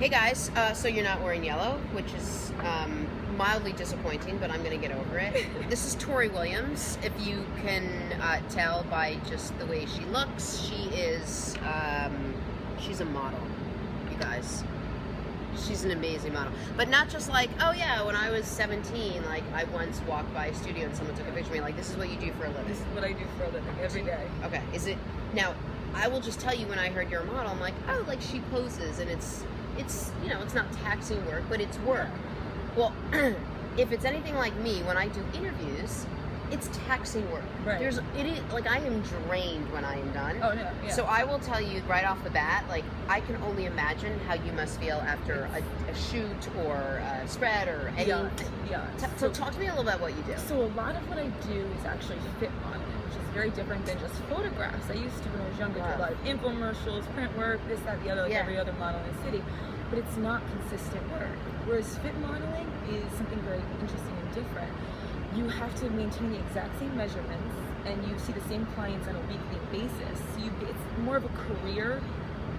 Hey guys, so you're not wearing yellow, which is mildly disappointing, but I'm going to get over it. This is Tori Williams. If you can tell by just the way she looks, she's a model, you guys. She's an amazing model. But not just like, oh yeah, when I was 17, like I once walked by a studio and someone took a picture of me. Like, this is what you do for a living. This is what I do for a living every day. Okay, is it, now, I will just tell you, when I heard you're a model, I'm like, oh, like she poses and it's you know, it's not taxing work, but it's work. Well, if it's anything like me, when I do interviews, it's taxing work. Right. Like, I am drained when I am done. Oh, no, yeah. So I will tell you right off the bat, like, I can only imagine how you must feel after a shoot or a spread or anything. Yeah. So talk to me a little about what you do. So a lot of what I do is actually fit modeling, which is very different than just photographs. I used to, when I was younger, do a lot of infomercials, print work, this, that, the other, like every other model in the city. But it's not consistent work. Whereas fit modeling is something very interesting and different. You have to maintain the exact same measurements, and you see the same clients on a weekly basis. So it's more of a career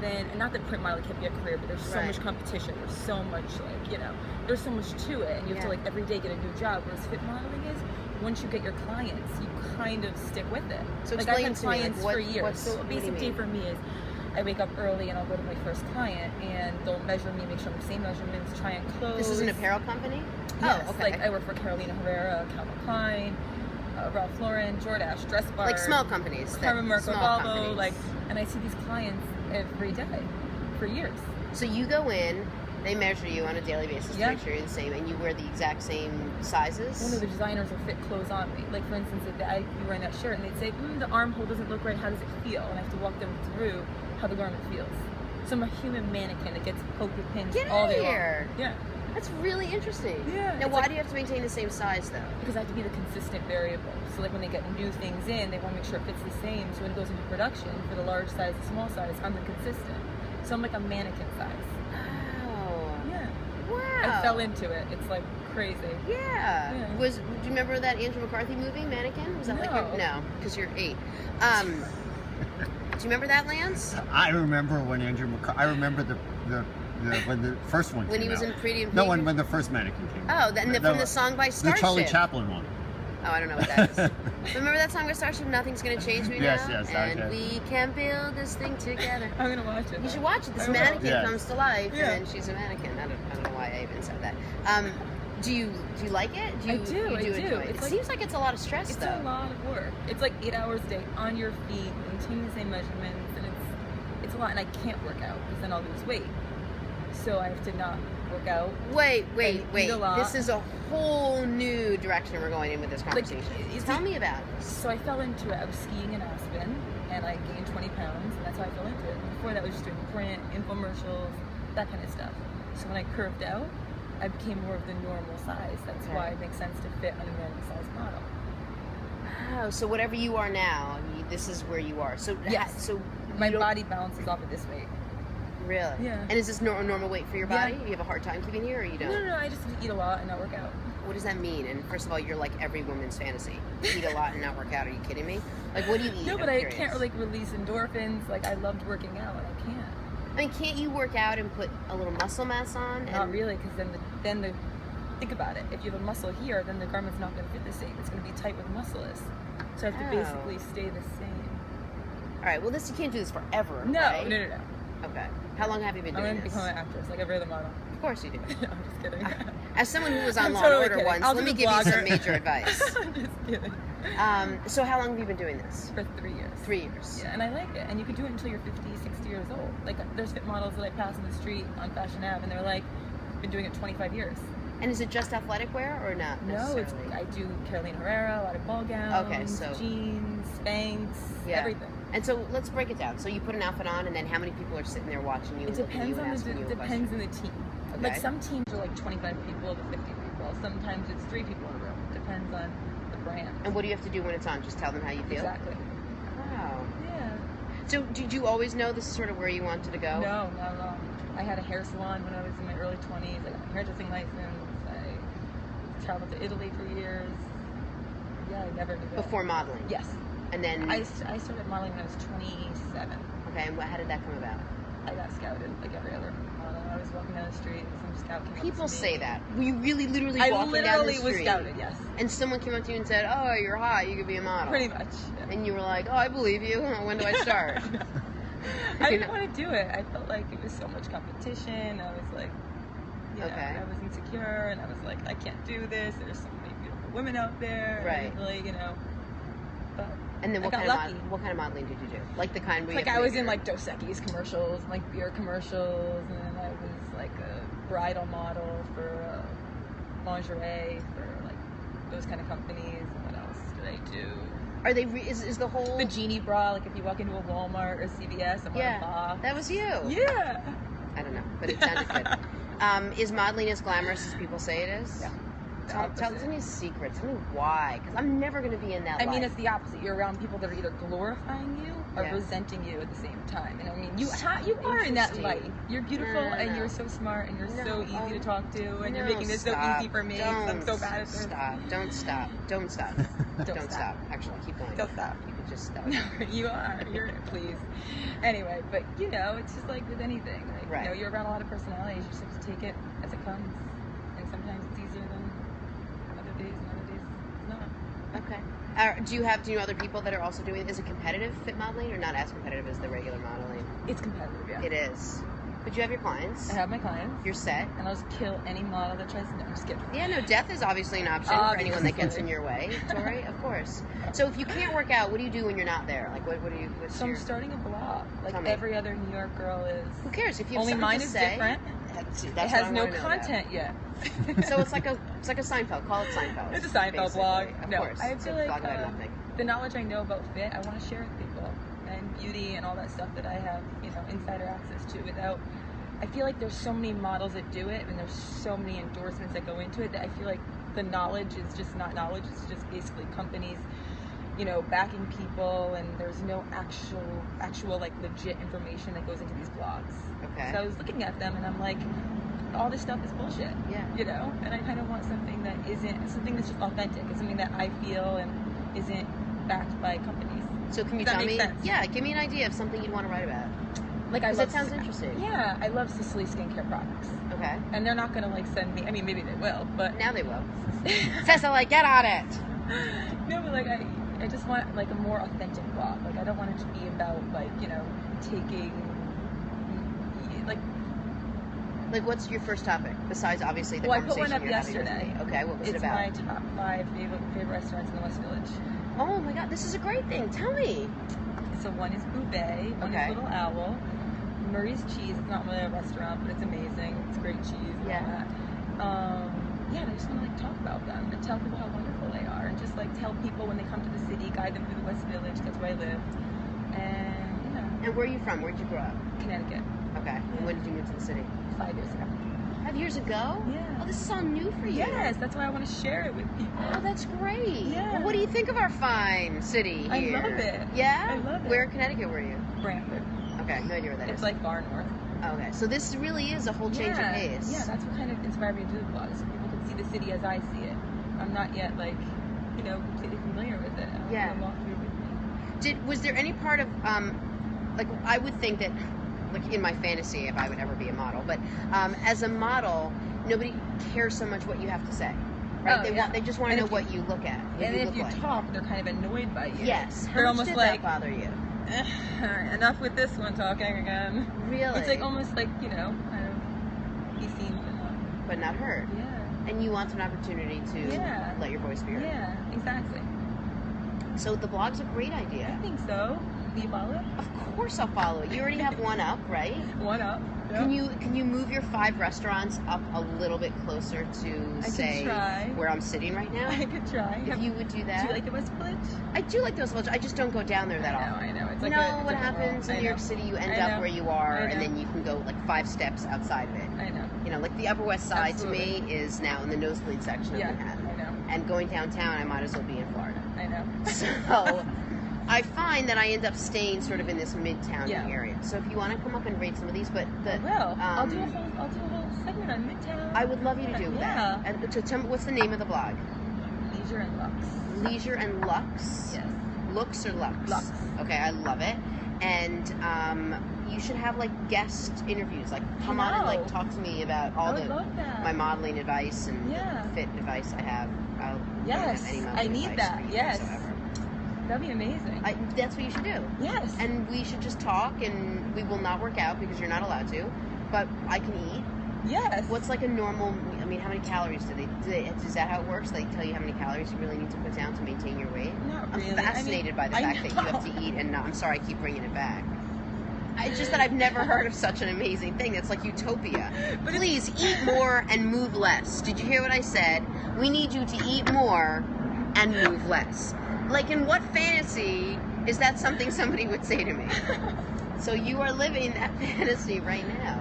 than, and not that print modeling can be a career, but there's so much competition. There's so much, like, you know, there's so much to it, and you have to, like, every day get a new job. Whereas fit modeling is, once you get your clients, you kind of stick with it. So like, explain I had to me, clients like, for years. So a basic day for me is, I wake up early and I'll go to my first client and they'll measure me, make sure I'm the same measurements, try and close. This is an apparel company? Yes, oh, okay. Like I work for Carolina Herrera, Calvin Klein, Ralph Lauren, Jordache, Dress Bar. Like small companies. Carmen Mercado, like, and I see these clients every day for years. So you go in, they measure you on a daily basis to make sure you're the same, and you wear the exact same sizes? One of the designers will fit clothes on me. Like, for instance, if I'd be wearing that shirt and they'd say, the armhole doesn't look right, how does it feel? And I have to walk them through how the garment feels. So I'm a human mannequin that gets poked with pins all day long. Yeah. That's really interesting. Yeah. Now, why do you have to maintain the same size, though? Because I have to be the consistent variable. So, like, when they get new things in, they want to make sure it fits the same. So when it goes into production, for the large size, the small size, I'm the consistent. So I'm like a mannequin size. Wow. Yeah. Wow. I fell into it. It's like crazy. Yeah. Do you remember that Andrew McCarthy movie, Mannequin? Was that no, because you're 8. Do you remember that, Lance? I remember when Andrew McCarthy. I remember when the first one. When he was out. in Pretty in No, Pink? when the first Mannequin came. Oh, from the song by Starship. The Charlie Chaplin one. Oh, I don't know what that is. Remember that song by Starship? Nothing's gonna change me now. Yes, and we can build this thing together. I'm gonna watch it. You should watch it. This mannequin comes to life, and she's a mannequin. I don't know why I even said that. Do you like it? I do. Enjoy it? It seems like it's a lot of stress, though. It's a lot of work. It's like 8 hours a day on your feet, maintaining the same measurements, and it's a lot. And I can't work out because then I'll lose weight. So I have to not work out. Wait. This is a whole new direction we're going in with this conversation. Tell me about it. So I fell into it. I was skiing in Aspen, and I gained 20 pounds, and that's how I fell into it. Before that, I was just doing print, infomercials, that kind of stuff. So when I curved out, I became more of the normal size. That's why it makes sense to fit on a normal size model. Oh, so whatever you are now, this is where you are. So yes. So my body balances off at this weight. Really? Yeah. And is this normal weight for your body? You have a hard time keeping here, or you don't? No, I just eat a lot and not work out. What does that mean? And first of all, you're like every woman's fantasy. Eat a lot and not work out. Are you kidding me? Like, what do you eat? No, but I can't like release endorphins. Like, I loved working out, and I can't. I mean, can't you work out and put a little muscle mass on? Not really, because then the think about it. If you have a muscle here, then the garment's not going to fit the same. It's going to be tight where the muscle is. So I have to basically stay the same. All right. Well, you can't do this forever. No, right? no. Okay. How long have you been doing this? I'm going to become an actress, like every other model. Of course you do. I'm just kidding. As someone who was on Law & Order once, let me give you some major advice. I'm just kidding. So how long have you been doing this? For 3 years. 3 years. Yeah, and I like it. And you can do it until you're 50, 60 years old. Like, there's fit models that I pass in the street on Fashion Ave, and they're like, I've been doing it 25 years. And is it just athletic wear or not? No, I do Carolina Herrera, a lot of ball gowns, jeans, Spanx, everything. And so let's break it down. So you put an outfit on, and then how many people are sitting there watching you? It depends on the team. Okay. Like, some teams are like 25 people to 50 people. Sometimes it's 3 people in a room. Depends on the brand. And what do you have to do when it's on? Just tell them how you feel? Exactly. Wow. Yeah. So did you always know this is sort of where you wanted to go? No, not at all. I had a hair salon when I was in my early 20s. I got a hairdressing license. I traveled to Italy for years. Yeah, I never knew that. Before modeling? Yes. And then... I started modeling when I was 27. Okay, and how did that come about? I got scouted like every other model. I was walking down the street and some scout came up People to me. say that. Were you really literally I walking down the literally street? was scouted, yes. And someone came up to you and said, "Oh, you're hot. You could be a model." Pretty much. Yeah. And you were like, "Oh, I believe you. When do I start?" I didn't want to do it. I felt like it was so much competition. I was like, you know, I was insecure, and I was like, I can't do this. There's so many beautiful women out there. Right. And like, you know. But And then what kind of modeling did you do? Like the kind where like you I was in like Dos Equis commercials, like beer commercials, and then I was like a bridal model for lingerie for like those kind of companies. And what else did I do? Are they? Is the whole The genie bra? Like if you walk into a Walmart or CVS, I'm on a box. That was you. Yeah. I don't know, but it sounded good. Is modeling as glamorous as people say it is? Yeah. Tell me a secret. Tell me why. Because I'm never going to be in that I mean, life. it's the opposite. You're around people that are either glorifying you or resenting you at the same time. And I mean, you are in that life. You're beautiful and you're so smart and you're so easy to talk to and you're making this so easy for me because I'm so bad at this. Don't stop. Don't stop. Actually, keep going. Don't stop. You could just stop. No, you are. Please. Anyway, but you know, it's just like with anything. Like, you know, you're around a lot of personalities. You just have to take it as it comes. And sometimes it's easier than other days, and other days it's not. Okay. Do you know other people that are also doing? Is it competitive fit modeling or not as competitive as the regular modeling? It's competitive, yeah. It is. But you have your clients. I have my clients. You're set. And I'll just kill any model that tries to. No, I'm just kidding. Yeah, no, death is obviously an option for anyone that gets in your way, Tori, of course. So if you can't work out, what do you do when you're not there? Like, what do you? So I'm starting a blog, like every other New York girl is. Who cares if you have only mine to is say, different. It has no content yet. So it's like a Seinfeld. Call it Seinfeld. It's a Seinfeld blog. Of no, course. I feel like blog about nothing. The knowledge I know about fit, I want to share with people, and beauty and all that stuff that I have, you know, insider access to. Without, I feel like there's so many models that do it, and there's so many endorsements that go into it that I feel like the knowledge is just not knowledge. It's just basically companies, you know, backing people, and there's no actual like legit information that goes into these blogs. Okay. So I was looking at them, and I'm like, all this stuff is bullshit. Yeah. You know, and I kind of want something that isn't something that's just authentic. It's something that I feel and isn't backed by companies. So can you tell me? Sense? Yeah, give me an idea of something you'd want to write about. Like I love. That sounds interesting. Yeah, I love Sicily skincare products. Okay. And they're not gonna like send me. I mean, maybe they will, but now they will. Cicely, get on it. No, but like I just want like a more authentic blog. Like I don't want it to be about like, you know, taking like what's your first topic besides obviously the conversation? Well, I put one up yesterday. Okay, what was it about? It's my top 5 favorite restaurants in the West Village. Oh my God, this is a great thing. Tell me. So one is Boubet, one is Little Owl, Murray's Cheese. It's not really a restaurant, but it's amazing. It's great cheese and all that. And I just want to like talk about them and tell people how wonderful they are, and just like tell people when they come to the city, guide them through the West Village. That's where I live. And you know. And where are you from? Where'd you grow up? Connecticut. Okay. Yeah. And when did you move to the city? 5 years ago. 5 years ago? Yeah. Oh, this is all new for you. Yes, that's why I want to share it with people. Oh, that's great. Yeah. Well, what do you think of our fine city here? I love it. Yeah? I love it. Where in Connecticut were you? Brantford. Okay, no idea where that is. It's like far north. Okay, so this really is a whole change of pace. Yeah, that's what kind of inspired me to do the blog, so people can see the city as I see it. I'm not yet like, you know, completely familiar with it. I want to walk through with me. Was there any part of like I would think that, like in my fantasy, if I would ever be a model, but as a model, nobody cares so much what you have to say, right? They just want to know what you look at. And if you talk, they're kind of annoyed by you. Yes. They're almost did like, that bother you? Enough with this one talking again. Really? It's like almost like, you know, kind of be seen but not heard. Yeah. And you want an opportunity to let your voice be heard. Yeah, exactly. So the blog's a great idea. I think so. Will you follow it? Of course I'll follow it. You already have one up, right? One up. Yep. Can you move your 5 restaurants up a little bit closer to say where I'm sitting right now? I could try. If you would do that. Do you like the West Village? I do like the West Village. I just don't go down there that often. I know. It's like what happens in New York City? You end up where you are, and then you can go like 5 steps outside of it. I know. You know, like the Upper West Side to me is now in the nosebleed section of Manhattan. I know. And going downtown, I might as well be in Florida. I know. So I find that I end up staying sort of in this midtown area. So if you want to come up and rate some of these, but I'll do a whole segment on Midtown. I would love you to do that. And so tell me, what's the name of the blog? Leisure and Lux. Leisure and Lux. Yes. Lux or Lux? Lux. Okay, I love it. And you should have like guest interviews, like come on and like talk to me about all I would love that. my modeling advice and Yeah. the fit advice I have. I don't Yes, have any I modeling need advice that, for you yes. whatsoever. That'd be amazing. That's what you should do. Yes. And we should just talk, and we will not work out because you're not allowed to. But I can eat. Yes. What's like a normal? I mean, how many calories is that how it works? They tell you how many calories you really need to put down to maintain your weight. Not I'm really. fascinated by the I fact that you have to eat, and I'm sorry, I keep bringing it back. It's just that I've never heard of such an amazing thing. It's like utopia. But Please eat more and move less. Did you hear what I said? We need you to eat more and move less. Like, in what fantasy is that something somebody would say to me? So you are living that fantasy right now.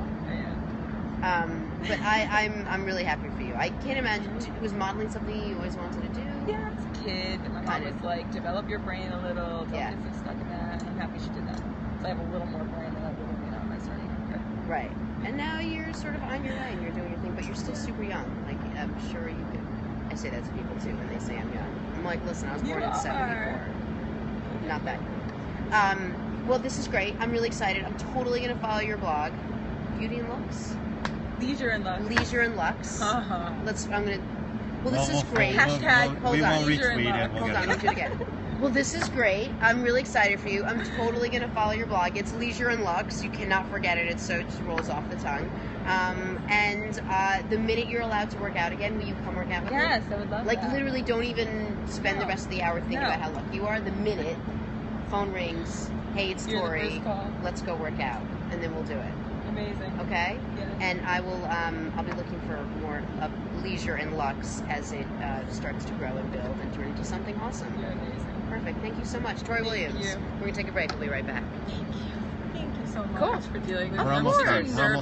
But I'm really happy for you. I can't imagine. Was modeling something you always wanted to do? Yeah, as a kid, my mom was like, develop your brain a little, don't get so stuck in that. I'm happy she did that. So I have a little more brain than I would have, when I started younger. Right. And now you're sort of on your way and you're doing your thing, but you're still super young. Like, I'm sure you could. I say that to people too when they say I'm young. I'm like, listen, I was born in 74. Not that young. Well, this is great. I'm really excited. I'm totally going to follow your blog. Beauty and Looks? Leisure and Lux. Leisure and Lux. Uh-huh. I'm going to. Well, this is great. Hashtag hold we on. won't Leisure and retweet it. Lux. We'll Hold get on, let me do it again. Well, this is great. I'm really excited for you. I'm totally going to follow your blog. It's Leisure and Lux. You cannot forget it. It just rolls off the tongue. And the minute you're allowed to work out again, will you come work out with me? Yes, I would love Like, that. literally don't even spend the rest of the hour thinking No. about how lucky you are. The minute phone rings, hey, it's You're the Tori. first call. Let's go work out. And then we'll do it. Amazing. Okay? Yes. And I will, I'll be looking for more of Leisure and Lux as it starts to grow and build and turn into something awesome. You're amazing. Perfect. Thank you so much. Tori Williams. you. We're going to take a break. We'll be right back. Thank you. Thank you so much Cool. for dealing with Of We're me. I'm almost course. very done. We're almost